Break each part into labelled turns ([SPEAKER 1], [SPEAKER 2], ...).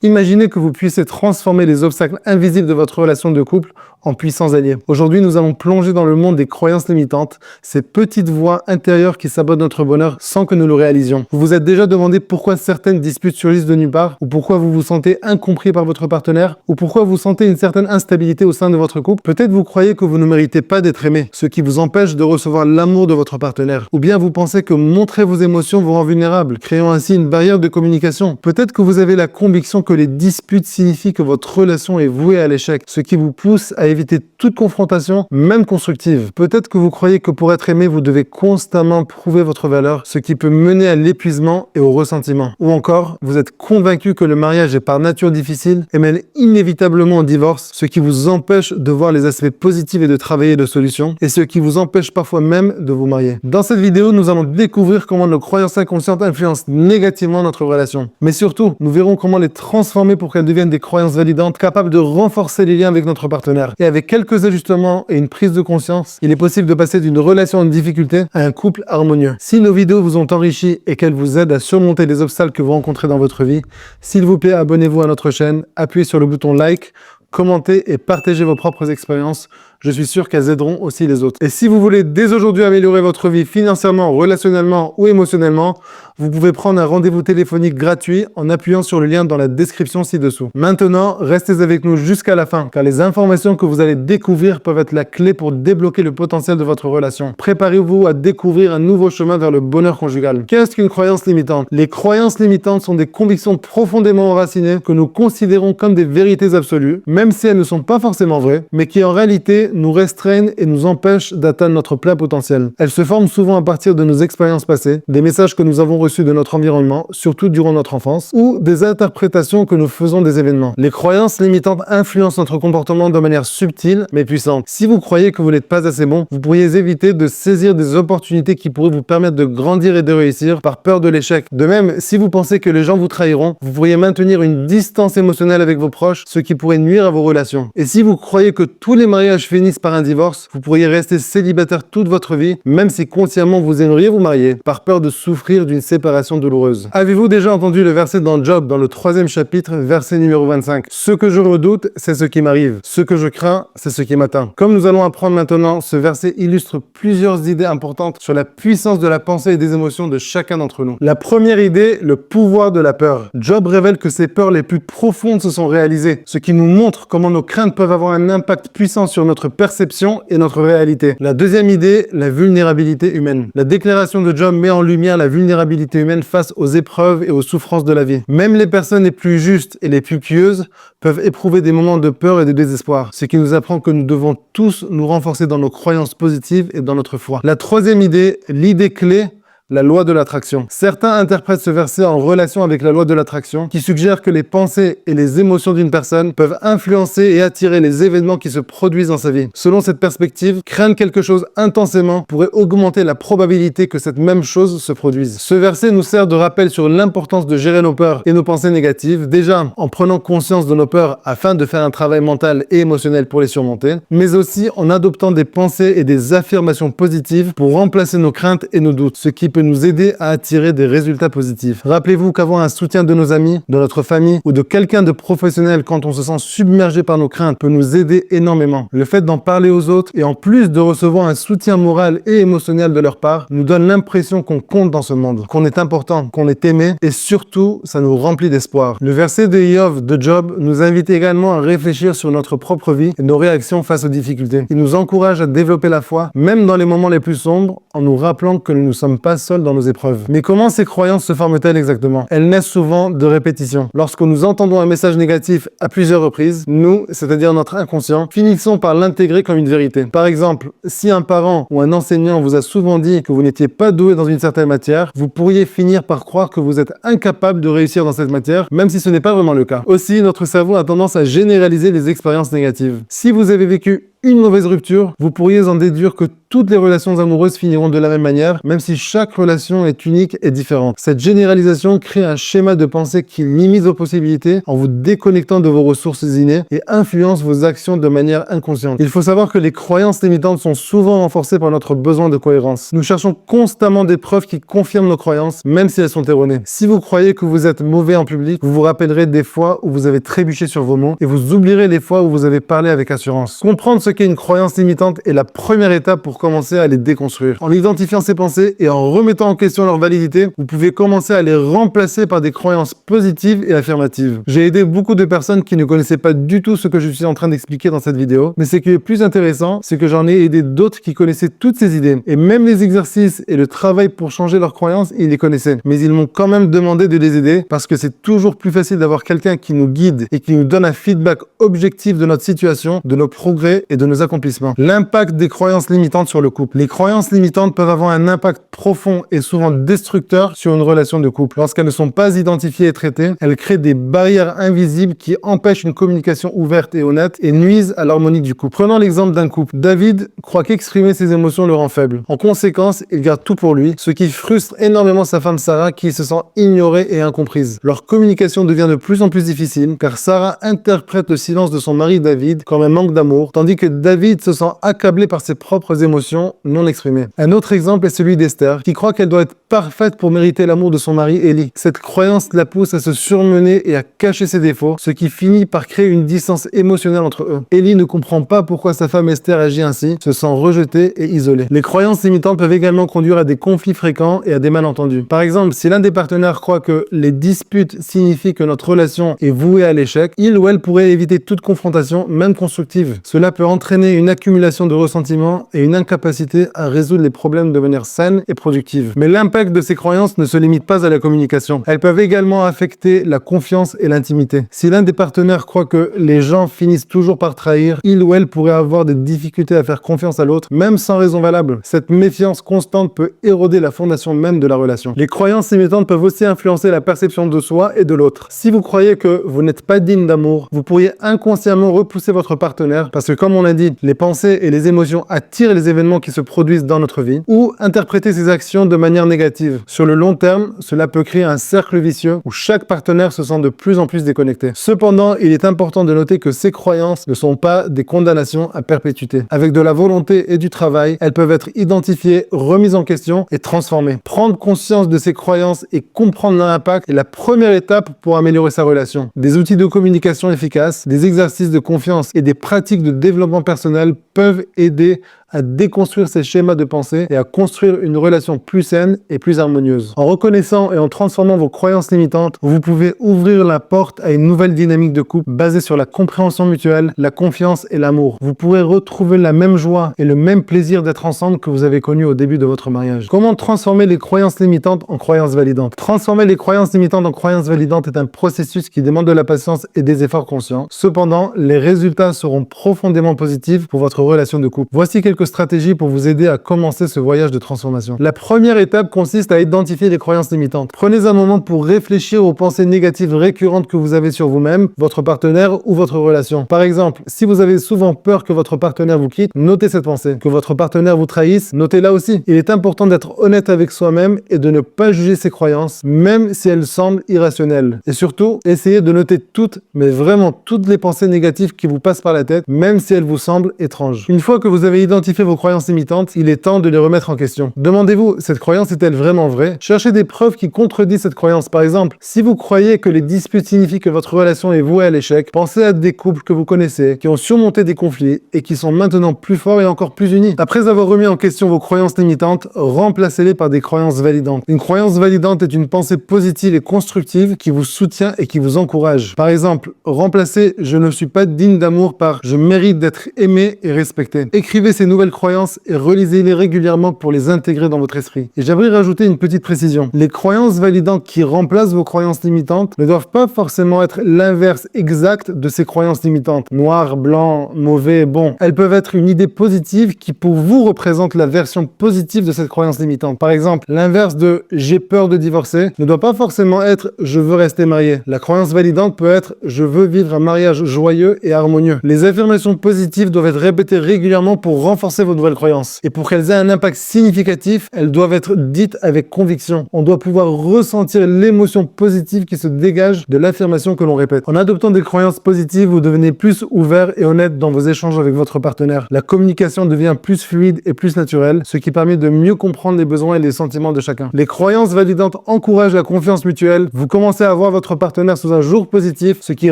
[SPEAKER 1] Imaginez que vous puissiez transformer les obstacles invisibles de votre relation de couple en puissants alliés. Aujourd'hui, nous allons plonger dans le monde des croyances limitantes, ces petites voix intérieures qui sabotent notre bonheur sans que nous le réalisions. Vous vous êtes déjà demandé pourquoi certaines disputes surgissent de nulle part, ou pourquoi vous vous sentez incompris par votre partenaire, ou pourquoi vous sentez une certaine instabilité au sein de votre couple. Peut-être vous croyez que vous ne méritez pas d'être aimé, ce qui vous empêche de recevoir l'amour de votre partenaire. Ou bien vous pensez que montrer vos émotions vous rend vulnérable, créant ainsi une barrière de communication. Peut-être que vous avez la conviction que les disputes signifient que votre relation est vouée à l'échec, ce qui vous pousse à éviter toute confrontation, même constructive. Peut-être que vous croyez que pour être aimé, vous devez constamment prouver votre valeur, ce qui peut mener à l'épuisement et au ressentiment. Ou encore, vous êtes convaincu que le mariage est par nature difficile et mène inévitablement au divorce, ce qui vous empêche de voir les aspects positifs et de travailler de solutions, et ce qui vous empêche parfois même de vous marier. Dans cette vidéo, nous allons découvrir comment nos croyances inconscientes influencent négativement notre relation. Mais surtout, nous verrons comment les transformer pour qu'elles deviennent des croyances validantes, capables de renforcer les liens avec notre partenaire. Et avec quelques ajustements et une prise de conscience, il est possible de passer d'une relation en difficulté à un couple harmonieux. Si nos vidéos vous ont enrichi et qu'elles vous aident à surmonter les obstacles que vous rencontrez dans votre vie, s'il vous plaît, abonnez-vous à notre chaîne, appuyez sur le bouton like, commentez et partagez vos propres expériences. Je suis sûr qu'elles aideront aussi les autres. Et si vous voulez dès aujourd'hui améliorer votre vie financièrement, relationnellement ou émotionnellement, vous pouvez prendre un rendez-vous téléphonique gratuit en appuyant sur le lien dans la description ci-dessous. Maintenant, restez avec nous jusqu'à la fin, car les informations que vous allez découvrir peuvent être la clé pour débloquer le potentiel de votre relation. Préparez-vous à découvrir un nouveau chemin vers le bonheur conjugal. Qu'est-ce qu'une croyance limitante? Les croyances limitantes sont des convictions profondément enracinées que nous considérons comme des vérités absolues, même si elles ne sont pas forcément vraies, mais qui en réalité nous restreignent et nous empêchent d'atteindre notre plein potentiel. Elles se forment souvent à partir de nos expériences passées, des messages que nous avons reçus de notre environnement, surtout durant notre enfance, ou des interprétations que nous faisons des événements. Les croyances limitantes influencent notre comportement de manière subtile mais puissante. Si vous croyez que vous n'êtes pas assez bon, vous pourriez éviter de saisir des opportunités qui pourraient vous permettre de grandir et de réussir par peur de l'échec. De même, si vous pensez que les gens vous trahiront, vous pourriez maintenir une distance émotionnelle avec vos proches, ce qui pourrait nuire à vos relations. Et si vous croyez que tous les mariages finissent par un divorce, vous pourriez rester célibataire toute votre vie, même si consciemment vous aimeriez vous marier, par peur de souffrir d'une séparation douloureuse. Avez-vous déjà entendu le verset dans Job, dans le 3e chapitre, verset numéro 25? Ce que je redoute, c'est ce qui m'arrive. Ce que je crains, c'est ce qui m'atteint. Comme nous allons apprendre maintenant, ce verset illustre plusieurs idées importantes sur la puissance de la pensée et des émotions de chacun d'entre nous. La première idée, le pouvoir de la peur. Job révèle que ses peurs les plus profondes se sont réalisées, ce qui nous montre comment nos craintes peuvent avoir un impact puissant sur notre perception et notre réalité. La deuxième idée, la vulnérabilité humaine. La déclaration de Job met en lumière la vulnérabilité humaine face aux épreuves et aux souffrances de la vie. Même les personnes les plus justes et les plus pieuses peuvent éprouver des moments de peur et de désespoir, ce qui nous apprend que nous devons tous nous renforcer dans nos croyances positives et dans notre foi. La troisième idée, l'idée clé, la loi de l'attraction. Certains interprètent ce verset en relation avec la loi de l'attraction, qui suggère que les pensées et les émotions d'une personne peuvent influencer et attirer les événements qui se produisent dans sa vie. Selon cette perspective, craindre quelque chose intensément pourrait augmenter la probabilité que cette même chose se produise. Ce verset nous sert de rappel sur l'importance de gérer nos peurs et nos pensées négatives, déjà en prenant conscience de nos peurs afin de faire un travail mental et émotionnel pour les surmonter, mais aussi en adoptant des pensées et des affirmations positives pour remplacer nos craintes et nos doutes, ce qui peut nous aider à attirer des résultats positifs. Rappelez-vous qu'avoir un soutien de nos amis, de notre famille ou de quelqu'un de professionnel quand on se sent submergé par nos craintes peut nous aider énormément. Le fait d'en parler aux autres et en plus de recevoir un soutien moral et émotionnel de leur part nous donne l'impression qu'on compte dans ce monde, qu'on est important, qu'on est aimé et surtout, ça nous remplit d'espoir. Le verset de Iov de Job nous invite également à réfléchir sur notre propre vie et nos réactions face aux difficultés. Il nous encourage à développer la foi, même dans les moments les plus sombres, en nous rappelant que nous ne sommes pas seuls dans nos épreuves. Mais comment ces croyances se forment-elles exactement? Elles naissent souvent de répétition. Lorsque nous entendons un message négatif à plusieurs reprises, nous, c'est-à-dire notre inconscient, finissons par l'intégrer comme une vérité. Par exemple, si un parent ou un enseignant vous a souvent dit que vous n'étiez pas doué dans une certaine matière, vous pourriez finir par croire que vous êtes incapable de réussir dans cette matière, même si ce n'est pas vraiment le cas. Aussi, notre cerveau a tendance à généraliser les expériences négatives. Si vous avez vécu une mauvaise rupture, vous pourriez en déduire que toutes les relations amoureuses finiront de la même manière, même si chaque relation est unique et différente. Cette généralisation crée un schéma de pensée qui limite vos possibilités en vous déconnectant de vos ressources innées et influence vos actions de manière inconsciente. Il faut savoir que les croyances limitantes sont souvent renforcées par notre besoin de cohérence. Nous cherchons constamment des preuves qui confirment nos croyances, même si elles sont erronées. Si vous croyez que vous êtes mauvais en public, vous vous rappellerez des fois où vous avez trébuché sur vos mots et vous oublierez les fois où vous avez parlé avec assurance. Comprendre ce qu'est une croyance limitante est la première étape pour commencer à les déconstruire. En identifiant ces pensées et en remettant en question leur validité, vous pouvez commencer à les remplacer par des croyances positives et affirmatives. J'ai aidé beaucoup de personnes qui ne connaissaient pas du tout ce que je suis en train d'expliquer dans cette vidéo, mais ce qui est plus intéressant, c'est que j'en ai aidé d'autres qui connaissaient toutes ces idées. Et même les exercices et le travail pour changer leurs croyances, ils les connaissaient. Mais ils m'ont quand même demandé de les aider parce que c'est toujours plus facile d'avoir quelqu'un qui nous guide et qui nous donne un feedback objectif de notre situation, de nos progrès et de nos accomplissements. L'impact des croyances limitantes sur le couple. Les croyances limitantes peuvent avoir un impact profond et souvent destructeur sur une relation de couple. Lorsqu'elles ne sont pas identifiées et traitées, elles créent des barrières invisibles qui empêchent une communication ouverte et honnête et nuisent à l'harmonie du couple. Prenons l'exemple d'un couple. David croit qu'exprimer ses émotions le rend faible. En conséquence, il garde tout pour lui, ce qui frustre énormément sa femme Sarah qui se sent ignorée et incomprise. Leur communication devient de plus en plus difficile car Sarah interprète le silence de son mari David comme un manque d'amour, tandis que David se sent accablé par ses propres émotions non exprimées. Un autre exemple est celui d'Esther, qui croit qu'elle doit être parfaite pour mériter l'amour de son mari Élie. Cette croyance la pousse à se surmener et à cacher ses défauts, ce qui finit par créer une distance émotionnelle entre eux. Élie ne comprend pas pourquoi sa femme Esther agit ainsi, se sent rejetée et isolée. Les croyances limitantes peuvent également conduire à des conflits fréquents et à des malentendus. Par exemple, si l'un des partenaires croit que les disputes signifient que notre relation est vouée à l'échec, il ou elle pourrait éviter toute confrontation, même constructive. Cela peut entraîner une accumulation de ressentiments et une incapacité à résoudre les problèmes de manière saine et productive. Mais l'impact de ces croyances ne se limite pas à la communication. Elles peuvent également affecter la confiance et l'intimité. Si l'un des partenaires croit que les gens finissent toujours par trahir, il ou elle pourrait avoir des difficultés à faire confiance à l'autre, même sans raison valable. Cette méfiance constante peut éroder la fondation même de la relation. Les croyances limitantes peuvent aussi influencer la perception de soi et de l'autre. Si vous croyez que vous n'êtes pas digne d'amour, vous pourriez inconsciemment repousser votre partenaire parce que, comme on l'a dit, les pensées et les émotions attirent les événements qui se produisent dans notre vie, ou interpréter ses actions de manière négative. Sur le long terme, cela peut créer un cercle vicieux où chaque partenaire se sent de plus en plus déconnecté. Cependant, il est important de noter que ces croyances ne sont pas des condamnations à perpétuité. Avec de la volonté et du travail, elles peuvent être identifiées, remises en question et transformées. Prendre conscience de ces croyances et comprendre leur impact est la première étape pour améliorer sa relation. Des outils de communication efficaces, des exercices de confiance et des pratiques de développement personnel peuvent aider à déconstruire ces schémas de pensée et à construire une relation plus saine et plus harmonieuse. En reconnaissant et en transformant vos croyances limitantes, vous pouvez ouvrir la porte à une nouvelle dynamique de couple basée sur la compréhension mutuelle, la confiance et l'amour. Vous pourrez retrouver la même joie et le même plaisir d'être ensemble que vous avez connu au début de votre mariage. Comment transformer les croyances limitantes en croyances validantes? Transformer les croyances limitantes en croyances validantes est un processus qui demande de la patience et des efforts conscients. Cependant, les résultats seront profondément positifs pour votre relation de couple. Voici quelques stratégies pour vous aider à commencer ce voyage de transformation. La première étape consiste à identifier les croyances limitantes. Prenez un moment pour réfléchir aux pensées négatives récurrentes que vous avez sur vous-même, votre partenaire ou votre relation. Par exemple, si vous avez souvent peur que votre partenaire vous quitte, notez cette pensée. Que votre partenaire vous trahisse, notez-la aussi. Il est important d'être honnête avec soi-même et de ne pas juger ses croyances, même si elles semblent irrationnelles. Et surtout, essayez de noter toutes, mais vraiment toutes les pensées négatives qui vous passent par la tête, même si elles vous semblent étranges. Une fois que vous avez identifié vos croyances limitantes, il est temps de les remettre en question. Demandez-vous, cette croyance est-elle vraiment vraie? Cherchez des preuves qui contredisent cette croyance. Par exemple, si vous croyez que les disputes signifient que votre relation est vouée à l'échec, pensez à des couples que vous connaissez, qui ont surmonté des conflits et qui sont maintenant plus forts et encore plus unis. Après avoir remis en question vos croyances limitantes, remplacez-les par des croyances validantes. Une croyance validante est une pensée positive et constructive qui vous soutient et qui vous encourage. Par exemple, remplacez « je ne suis pas digne d'amour » par « je mérite d'être aimé et respecté ». Écrivez ces nouvelles croyances et relisez-les régulièrement pour les intégrer dans votre esprit. Et j'aimerais rajouter une petite précision. Les croyances validantes qui remplacent vos croyances limitantes ne doivent pas forcément être l'inverse exact de ces croyances limitantes. Noir, blanc, mauvais, bon. Elles peuvent être une idée positive qui pour vous représente la version positive de cette croyance limitante. Par exemple, l'inverse de j'ai peur de divorcer ne doit pas forcément être je veux rester marié. La croyance validante peut être je veux vivre un mariage joyeux et harmonieux. Les affirmations positives doivent être répétées régulièrement pour renforcer vos nouvelles croyances. Et pour qu'elles aient un impact significatif, elles doivent être dites avec conviction. On doit pouvoir ressentir l'émotion positive qui se dégage de l'affirmation que l'on répète. En adoptant des croyances positives, vous devenez plus ouvert et honnête dans vos échanges avec votre partenaire. La communication devient plus fluide et plus naturelle, ce qui permet de mieux comprendre les besoins et les sentiments de chacun. Les croyances validantes encouragent la confiance mutuelle. Vous commencez à voir votre partenaire sous un jour positif, ce qui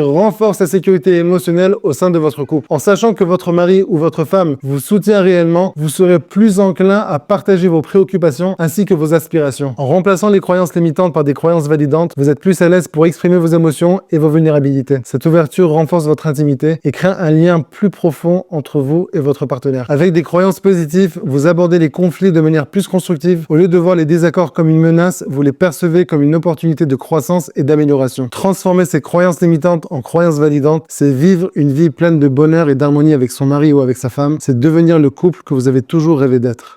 [SPEAKER 1] renforce la sécurité émotionnelle au sein de votre couple. En sachant que votre mari ou votre femme vous soutient réellement, vous serez plus enclin à partager vos préoccupations ainsi que vos aspirations. En remplaçant les croyances limitantes par des croyances validantes, vous êtes plus à l'aise pour exprimer vos émotions et vos vulnérabilités. Cette ouverture renforce votre intimité et crée un lien plus profond entre vous et votre partenaire. Avec des croyances positives, vous abordez les conflits de manière plus constructive. Au lieu de voir les désaccords comme une menace, vous les percevez comme une opportunité de croissance et d'amélioration. Transformer ces croyances limitantes en croyances validantes, c'est vivre une vie pleine de bonheur et d'harmonie avec son mari ou avec sa femme. C'est devenir le couple que vous avez toujours rêvé d'être.